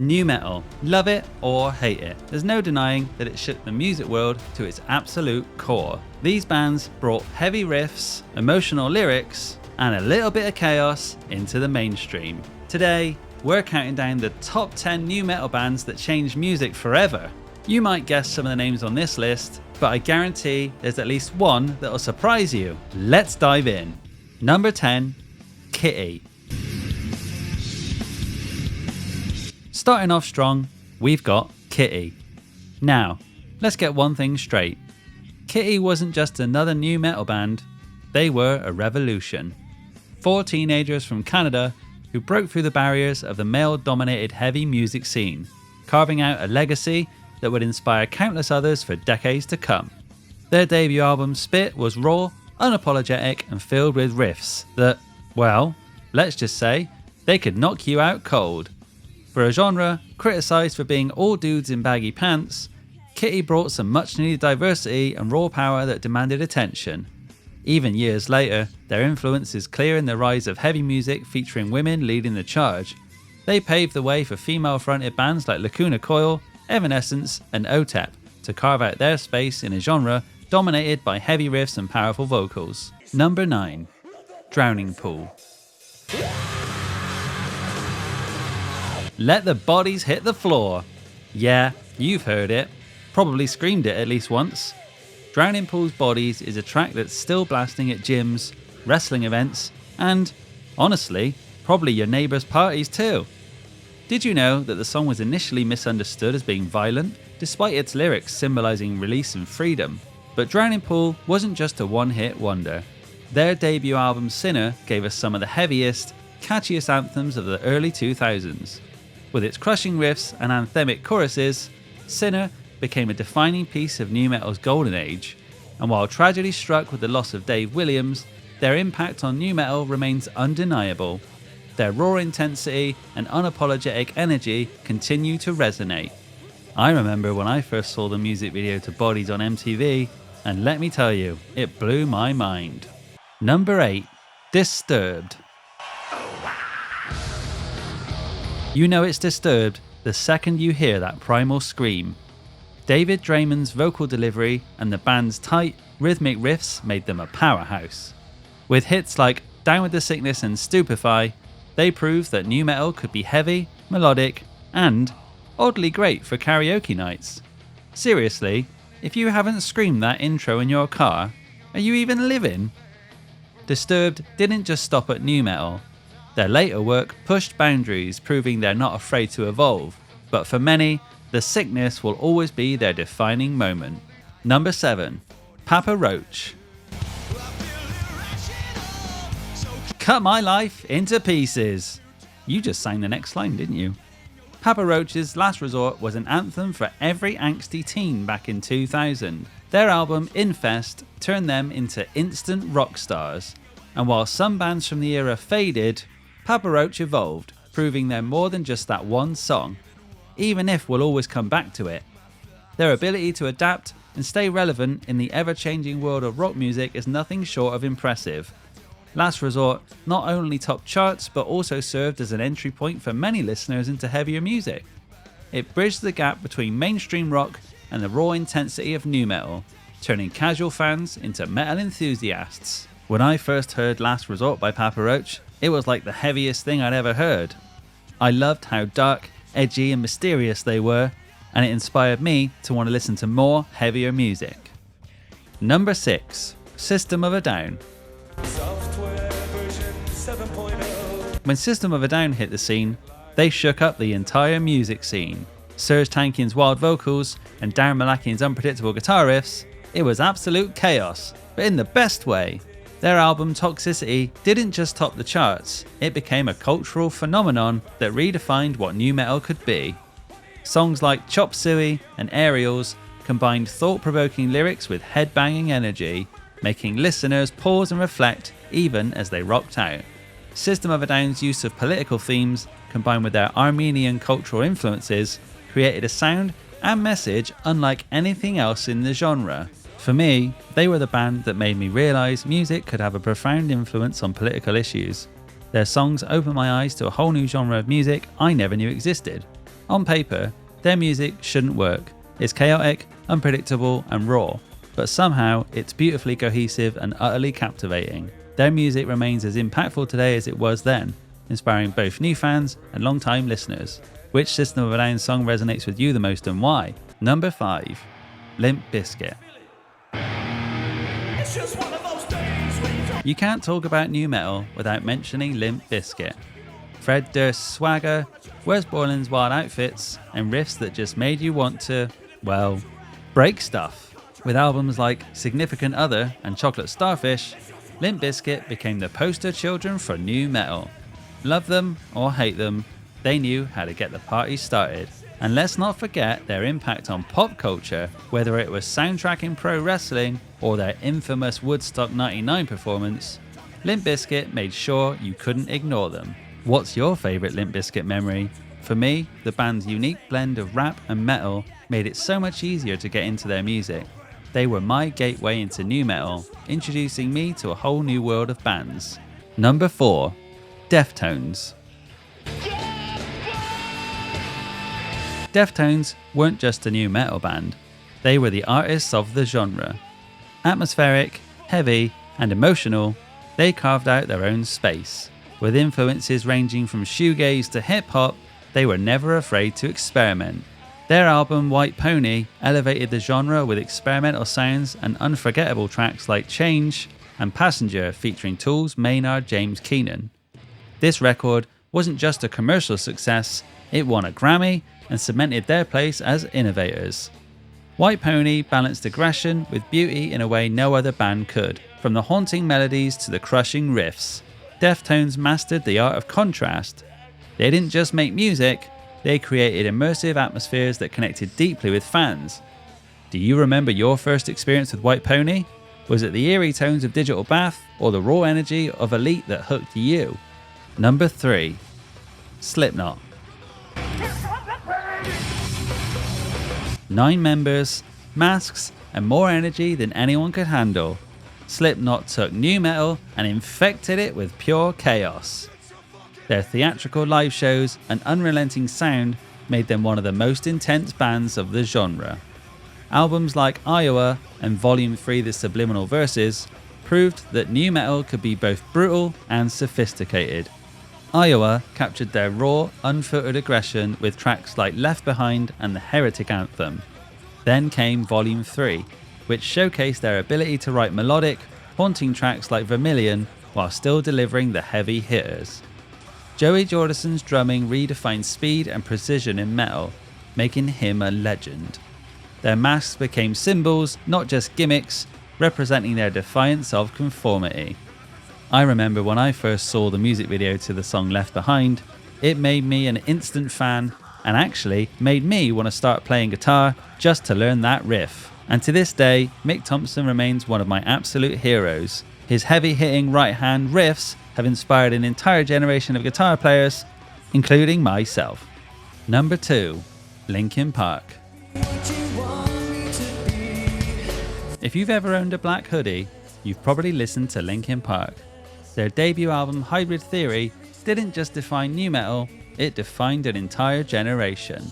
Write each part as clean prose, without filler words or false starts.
Nu metal, love it or hate it, there's no denying that it shook the music world to its absolute core. These bands brought heavy riffs, emotional lyrics, and a little bit of chaos into the mainstream. Today, we're counting down the top 10 nu metal bands that changed music forever. You might guess some of the names on this list, but I guarantee there's at least one that'll surprise you. Let's dive in. Number 10, Kitty. Starting off strong, we've got Kitty. Now, let's get one thing straight. Kitty wasn't just another nu metal band, they were a revolution. 4 teenagers from Canada who broke through the barriers of the male-dominated heavy music scene, carving out a legacy that would inspire countless others for decades to come. Their debut album Spit was raw, unapologetic and filled with riffs that, well, let's just say, they could knock you out cold. For a genre criticised for being all dudes in baggy pants, Kitty brought some much needed diversity and raw power that demanded attention. Even years later, their influence is clear in the rise of heavy music featuring women leading the charge. They paved the way for female-fronted bands like Lacuna Coil, Evanescence and OTEP to carve out their space in a genre dominated by heavy riffs and powerful vocals. Number 9. Drowning Pool. Let the bodies hit the floor. Yeah, you've heard it. Probably screamed it at least once. Drowning Pool's Bodies is a track that's still blasting at gyms, wrestling events, and, honestly, probably your neighbour's parties too. Did you know that the song was initially misunderstood as being violent, despite its lyrics symbolising release and freedom? But Drowning Pool wasn't just a one-hit wonder. Their debut album Sinner gave us some of the heaviest, catchiest anthems of the early 2000s. With its crushing riffs and anthemic choruses, Sinner became a defining piece of nu metal's golden age, and while tragedy struck with the loss of Dave Williams, their impact on nu metal remains undeniable. Their raw intensity and unapologetic energy continue to resonate. I remember when I first saw the music video to Bodies on MTV, and let me tell you, it blew my mind. Number 8. Disturbed. You know it's Disturbed the second you hear that primal scream. David Draymond's vocal delivery and the band's tight, rhythmic riffs made them a powerhouse. With hits like Down with the Sickness and Stupefy, they proved that nu metal could be heavy, melodic, and oddly great for karaoke nights. Seriously, if you haven't screamed that intro in your car, are you even living? Disturbed didn't just stop at nu metal. Their later work pushed boundaries, proving they're not afraid to evolve, but for many, The Sickness will always be their defining moment. Number 7. Papa Roach. Cut my life into pieces. You just sang the next line, didn't you? Papa Roach's Last Resort was an anthem for every angsty teen back in 2000. Their album Infest turned them into instant rock stars. And while some bands from the era faded, Papa Roach evolved, proving they're more than just that one song, even if we'll always come back to it. Their ability to adapt and stay relevant in the ever-changing world of rock music is nothing short of impressive. Last Resort not only topped charts but also served as an entry point for many listeners into heavier music. It bridged the gap between mainstream rock and the raw intensity of nu metal, turning casual fans into metal enthusiasts. When I first heard Last Resort by Papa Roach, it was like the heaviest thing I'd ever heard. I loved how dark, edgy and mysterious they were, and it inspired me to want to listen to more heavier music. Number 6. System of a Down. When System of a Down hit the scene, they shook up the entire music scene. Serj Tankian's wild vocals and Darren Malakian's unpredictable guitar riffs, it was absolute chaos, but in the best way. Their album Toxicity didn't just top the charts, it became a cultural phenomenon that redefined what nu metal could be. Songs like Chop Suey and Aerials combined thought-provoking lyrics with head-banging energy, making listeners pause and reflect even as they rocked out. System of a Down's use of political themes, combined with their Armenian cultural influences, created a sound and message unlike anything else in the genre. For me, they were the band that made me realise music could have a profound influence on political issues. Their songs opened my eyes to a whole new genre of music I never knew existed. On paper, their music shouldn't work. It's chaotic, unpredictable, and raw, but somehow it's beautifully cohesive and utterly captivating. Their music remains as impactful today as it was then, inspiring both new fans and long-time listeners. Which System of a Down song resonates with you the most and why? Number 5. Limp Biscuit. You can't talk about nu metal without mentioning Limp Biscuit. Fred Durst's swagger, Wes Borland's wild outfits, and riffs that just made you want to, well, break stuff. With albums like Significant Other and Chocolate Starfish, Limp Bizkit became the poster children for nu metal. Love them or hate them, they knew how to get the party started. And let's not forget their impact on pop culture, whether it was soundtracking pro wrestling or their infamous Woodstock 99 performance. Limp Bizkit made sure you couldn't ignore them. What's your favourite Limp Bizkit memory? For me, the band's unique blend of rap and metal made it so much easier to get into their music. They were my gateway into nu metal, introducing me to a whole new world of bands. Number 4. Deftones. Deftones weren't just a nu metal band, they were the artists of the genre. Atmospheric, heavy, and emotional, they carved out their own space. With influences ranging from shoegaze to hip-hop, they were never afraid to experiment. Their album White Pony elevated the genre with experimental sounds and unforgettable tracks like Change and Passenger featuring Tool's Maynard James Keenan. This record wasn't just a commercial success, it won a Grammy and cemented their place as innovators. White Pony balanced aggression with beauty in a way no other band could. From the haunting melodies to the crushing riffs, Deftones mastered the art of contrast. They didn't just make music, they created immersive atmospheres that connected deeply with fans. Do you remember your first experience with White Pony? Was it the eerie tones of Digital Bath or the raw energy of Elite that hooked you? Number 3. Slipknot. 9 members, masks, and more energy than anyone could handle. Slipknot took nu metal and infected it with pure chaos. Their theatrical live shows and unrelenting sound made them one of the most intense bands of the genre. Albums like Iowa and Volume 3 The Subliminal Verses proved that nu metal could be both brutal and sophisticated. Iowa captured their raw, unfiltered aggression with tracks like Left Behind and the Heretic Anthem. Then came Volume 3, which showcased their ability to write melodic, haunting tracks like Vermilion while still delivering the heavy hitters. Joey Jordison's drumming redefined speed and precision in metal, making him a legend. Their masks became symbols, not just gimmicks, representing their defiance of conformity. I remember when I first saw the music video to the song Left Behind, it made me an instant fan and actually made me want to start playing guitar just to learn that riff. And to this day, Mick Thompson remains one of my absolute heroes. His heavy-hitting right-hand riffs have inspired an entire generation of guitar players, including myself. Number 2. Linkin Park. If you've ever owned a black hoodie, you've probably listened to Linkin Park. Their debut album Hybrid Theory didn't just define nu metal, it defined an entire generation.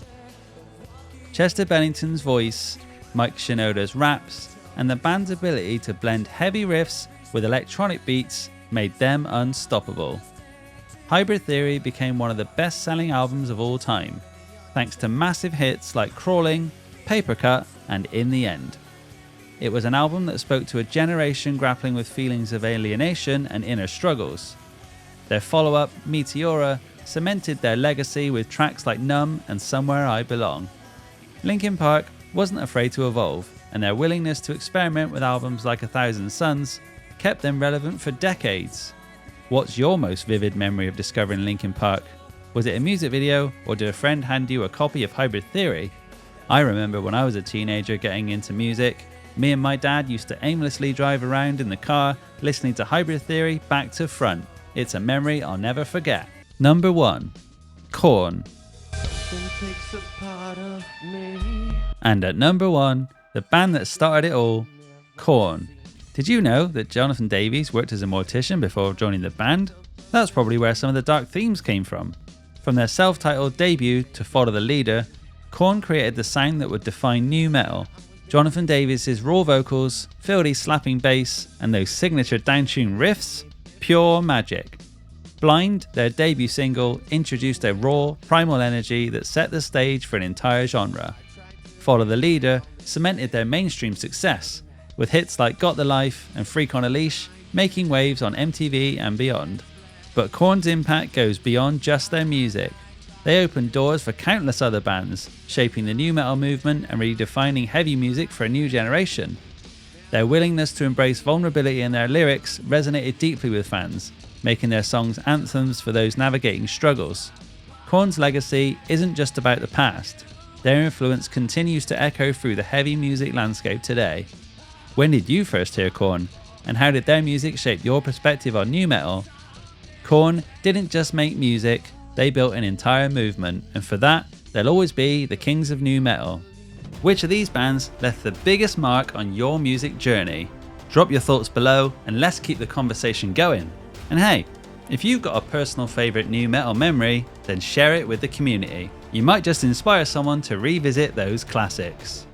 Chester Bennington's voice, Mike Shinoda's raps, and the band's ability to blend heavy riffs with electronic beats made them unstoppable. Hybrid Theory became one of the best-selling albums of all time, thanks to massive hits like Crawling, Paper Cut, and In the End. It was an album that spoke to a generation grappling with feelings of alienation and inner struggles. Their follow-up, Meteora, cemented their legacy with tracks like Numb and Somewhere I Belong. Linkin Park wasn't afraid to evolve, and their willingness to experiment with albums like A Thousand Suns kept them relevant for decades. What's your most vivid memory of discovering Linkin Park? Was it a music video, or did a friend hand you a copy of Hybrid Theory? I remember when I was a teenager getting into music, me and my dad used to aimlessly drive around in the car listening to Hybrid Theory back to front. It's a memory I'll never forget. Number 1. Korn. And at number 1, the band that started it all, Korn. Did you know that Jonathan Davies worked as a mortician before joining the band? That's probably where some of the dark themes came from. From their self-titled debut to Follow the Leader, Korn created the sound that would define nu metal. Jonathan Davis's raw vocals, fieldy slapping bass, and those signature downtuned riffs, pure magic. Blind, their debut single, introduced a raw, primal energy that set the stage for an entire genre. Follow the Leader cemented their mainstream success, with hits like Got the Life and Freak on a Leash making waves on MTV and beyond. But Korn's impact goes beyond just their music. They opened doors for countless other bands, shaping the nu metal movement and redefining heavy music for a new generation. Their willingness to embrace vulnerability in their lyrics resonated deeply with fans, making their songs anthems for those navigating struggles. Korn's legacy isn't just about the past. Their influence continues to echo through the heavy music landscape today. When did you first hear Korn? And how did their music shape your perspective on nu metal? Korn didn't just make music, they built an entire movement, and for that, they'll always be the kings of nu metal. Which of these bands left the biggest mark on your music journey? Drop your thoughts below and let's keep the conversation going. And hey, if you've got a personal favourite nu metal memory, then share it with the community. You might just inspire someone to revisit those classics.